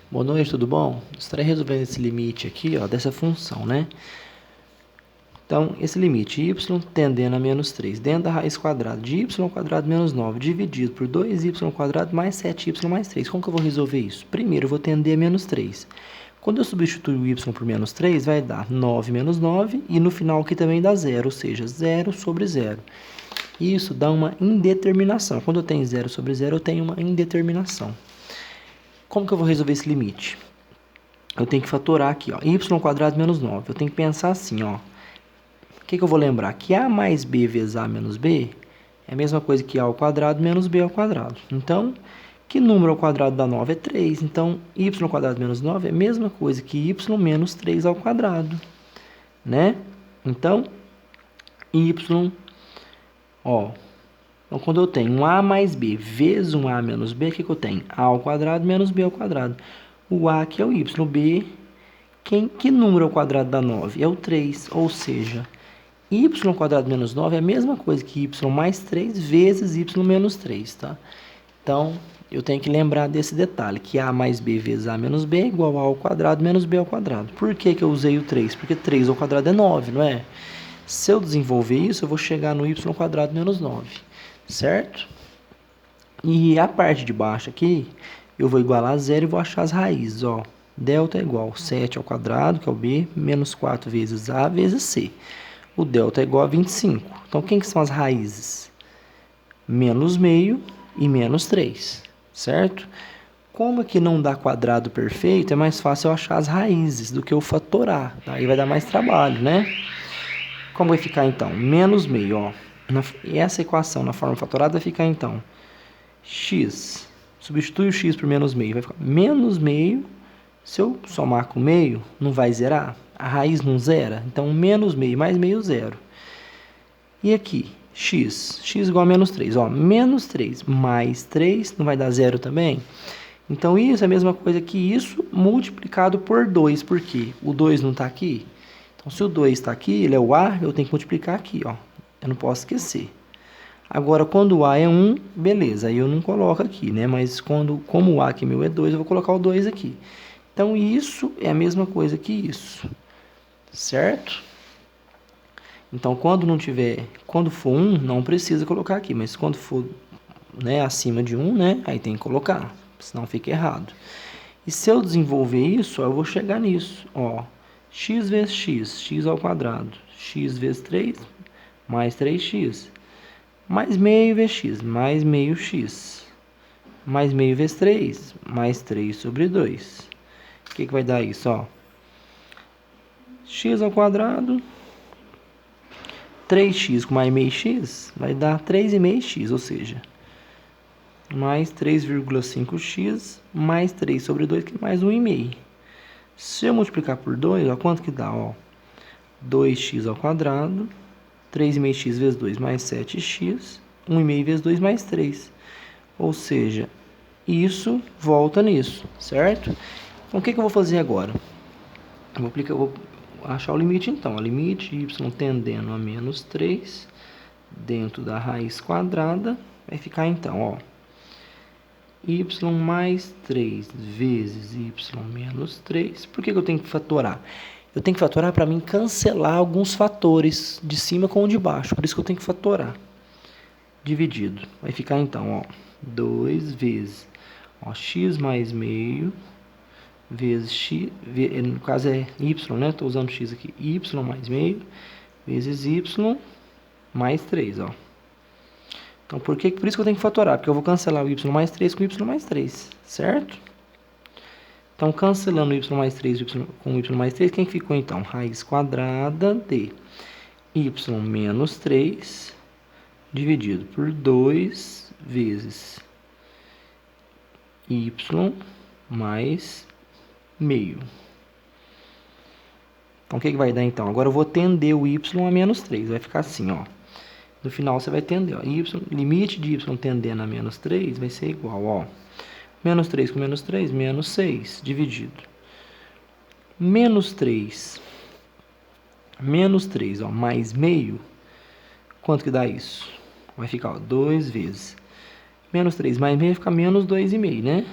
Boa noite, tudo bom? Estarei resolvendo esse limite aqui, ó, dessa função, né? Então, esse limite y tendendo a menos 3 dentro da raiz quadrada de y quadrado menos 9 dividido por 2y quadrado mais 7y mais 3. Como que eu vou resolver isso? Primeiro, eu vou tender a menos 3. Quando eu substituir o y por menos 3, vai dar 9 menos 9 e no final aqui também dá 0, ou seja, 0 sobre 0. Isso dá uma indeterminação. Quando eu tenho 0 sobre 0, eu tenho uma indeterminação. Como que eu vou resolver esse limite? Eu tenho que fatorar aqui, ó, y quadrado menos 9. Eu tenho que pensar assim, ó. O que eu vou lembrar? Que a mais b vezes a menos b é a mesma coisa que a ao quadrado menos b ao quadrado. Então, que número ao quadrado dá 9? É 3. Então, y quadrado menos 9 é a mesma coisa que y menos 3 ao quadrado, né? Então, y, ó. Então, quando eu tenho um a mais b vezes um a menos b, o que eu tenho? A ao quadrado menos b ao quadrado. O a aqui é o y, o b... Que número ao quadrado dá 9? É o 3, ou seja, y quadrado menos 9 é a mesma coisa que y mais 3 vezes y menos 3, tá? Então, eu tenho que lembrar desse detalhe, que a mais b vezes a menos b é igual a ao quadrado menos b ao quadrado. Por que eu usei o 3? Porque 3 ao quadrado é 9, não é? Se eu desenvolver isso, eu vou chegar no y quadrado menos 9, certo? E a parte de baixo aqui, eu vou igualar a zero e vou achar as raízes, ó. Delta é igual a 7 ao quadrado, que é o b, menos 4 vezes a vezes c. O delta é igual a 25. Então, quem que são as raízes? Menos meio e menos 3, certo? Como aqui não dá quadrado perfeito, é mais fácil eu achar as raízes do que eu fatorar. Tá? Aí vai dar mais trabalho, né? Como vai ficar, então? Menos meio, ó. E essa equação na forma fatorada vai ficar, então, x. Substitui o x por menos meio. Vai ficar menos meio. Se eu somar com meio, não vai zerar? A raiz não zera? Então, menos meio mais meio, zero. E aqui, x. X igual a menos 3. Ó, menos 3 mais 3 não vai dar zero também? Então, isso é a mesma coisa que isso multiplicado por 2. Por quê? O 2 não está aqui? Então, se o 2 está aqui, ele é o a, eu tenho que multiplicar aqui, ó. Eu não posso esquecer. Agora, quando o a é 1, beleza, aí eu não coloco aqui, né? Mas como o a aqui meu é 2, eu vou colocar o 2 aqui. Então, isso é a mesma coisa que isso, certo? Então, quando for 1, não precisa colocar aqui, mas quando for, né, acima de 1, né, aí tem que colocar, senão fica errado. E se eu desenvolver isso, eu vou chegar nisso, ó, x vezes x, x ao quadrado, x vezes 3, mais 3x, mais meio vezes x, mais meio x, mais meio vezes 3, mais 3 sobre 2. O que vai dar isso, ó? X ao quadrado, 3x com mais meio x, vai dar 3,5x, ou seja, mais 3,5x, mais 3 sobre 2, que é mais 1,5. Se eu multiplicar por 2, ó, quanto que dá, ó? 2x ao quadrado, 3,5x vezes 2, mais 7x, 1,5 vezes 2, mais 3. Ou seja, isso volta nisso, certo? Então, o que eu vou fazer agora? Eu vou achar o limite, então. O limite y tendendo a menos 3 dentro da raiz quadrada vai ficar, então, ó, y mais 3 vezes y menos 3. Por que eu tenho que fatorar? Eu tenho que fatorar para mim cancelar alguns fatores de cima com o de baixo. Por isso que eu tenho que fatorar. Dividido. Vai ficar, então, ó, 2 vezes, ó, x mais meio vezes x, no caso é y, né? Estou usando x aqui. Y mais meio vezes y mais 3, ó. Então, por isso que eu tenho que fatorar? Porque eu vou cancelar o y mais 3 com y mais 3, certo? Então, cancelando o y mais 3 com o y mais 3, quem ficou, então? Raiz quadrada de y menos 3 dividido por 2 vezes y mais meio. Então, o que vai dar, então? Agora eu vou tender o y a menos 3. Vai ficar assim, ó. No final, você vai tender, ó. Limite de y tendendo a menos 3 vai ser igual, ó. Menos 3 com menos 3, menos 6, dividido. Menos 3, ó, mais meio. Quanto que dá isso? Vai ficar, ó, 2 vezes. Menos 3 mais meio vai ficar menos 2,5, né?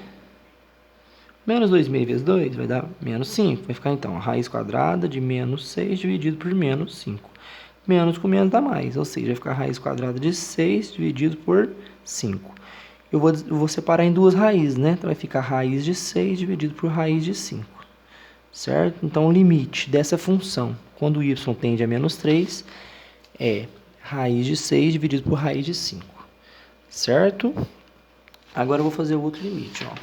Menos 2,5 vezes 2 vai dar menos 5. Vai ficar, então, a raiz quadrada de menos 6 dividido por menos 5. Menos com menos dá mais, ou seja, vai ficar a raiz quadrada de 6 dividido por 5. Eu vou separar em duas raízes, né? Então, vai ficar raiz de 6 dividido por raiz de 5. Certo? Então, o limite dessa função, quando y tende a menos 3, é raiz de 6 dividido por raiz de 5. Certo? Agora eu vou fazer o outro limite, ó.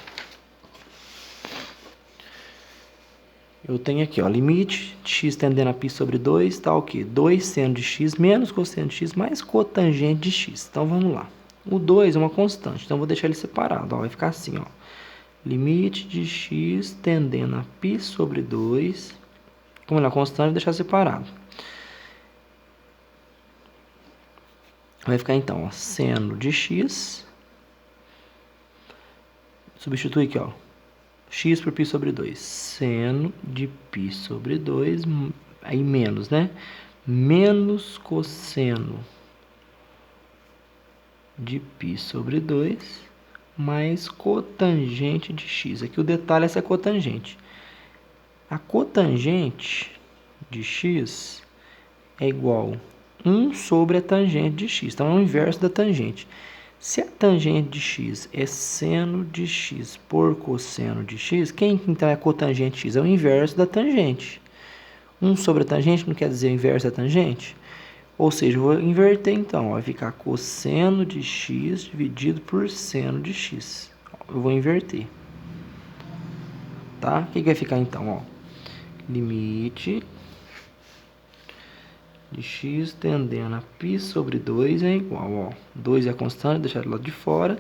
Eu tenho aqui, ó, limite de x tendendo a π sobre 2, tá o quê? 2 seno de x menos cosseno de x mais cotangente de x. Então, vamos lá. O 2 é uma constante, então eu vou deixar ele separado, ó, vai ficar assim, ó. Limite de x tendendo a π sobre 2, como ele é uma constante, vou deixar separado. Vai ficar, então, ó, seno de x, substitui aqui, ó, x por π sobre 2, seno de π sobre 2, aí menos, né? Menos cosseno de π sobre 2, mais cotangente de x. Aqui o detalhe é essa cotangente. A cotangente de x é igual a 1 sobre a tangente de x. Então, é o inverso da tangente. Se a tangente de x é seno de x por cosseno de x, quem então é a cotangente de x? É o inverso da tangente. 1 sobre a tangente não quer dizer o inverso da tangente? Ou seja, eu vou inverter então. Vai ficar cosseno de x dividido por seno de x. Eu vou inverter. Tá? O que vai ficar então? Ó, limite de x tendendo a π sobre 2 é igual, ó, 2 é a constante, deixar do lado de fora.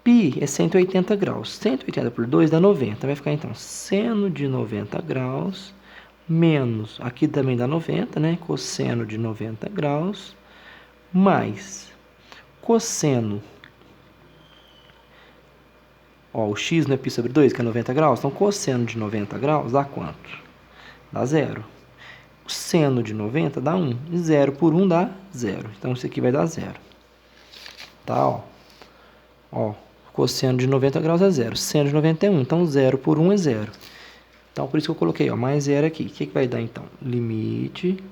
Π é 180 graus. 180 por 2 dá 90. Vai ficar, então, seno de 90 graus menos, aqui também dá 90, né? Cosseno de 90 graus mais cosseno. Ó, o x não é π sobre 2, que é 90 graus. Então, cosseno de 90 graus dá quanto? Dá 0. Seno de 90 dá 1. 0 por 1 dá 0. Então, isso aqui vai dar 0. Tá, ó. Ó, cosseno de 90 graus é 0. Seno de 90 é 1. Então, 0 por 1 é 0. Então, por isso que eu coloquei, ó, mais 0 aqui. O que vai dar, então? Limite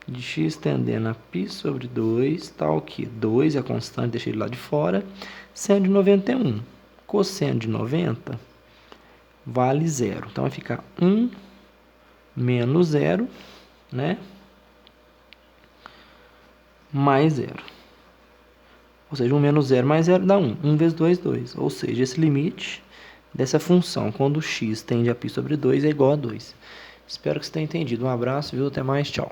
de x tendendo a π sobre 2, tá o quê? 2 é a constante, deixei ele lá de fora. Seno de 90 é 1. Cosseno de 90 vale 0. Então, vai ficar 1 menos 0, né? Mais 0. Ou seja, 1 menos 0 mais 0 dá 1. 1 vezes 2, 2. Ou seja, esse limite dessa função, quando x tende a π sobre 2, é igual a 2. Espero que você tenha entendido. Um abraço, viu? Até mais, tchau.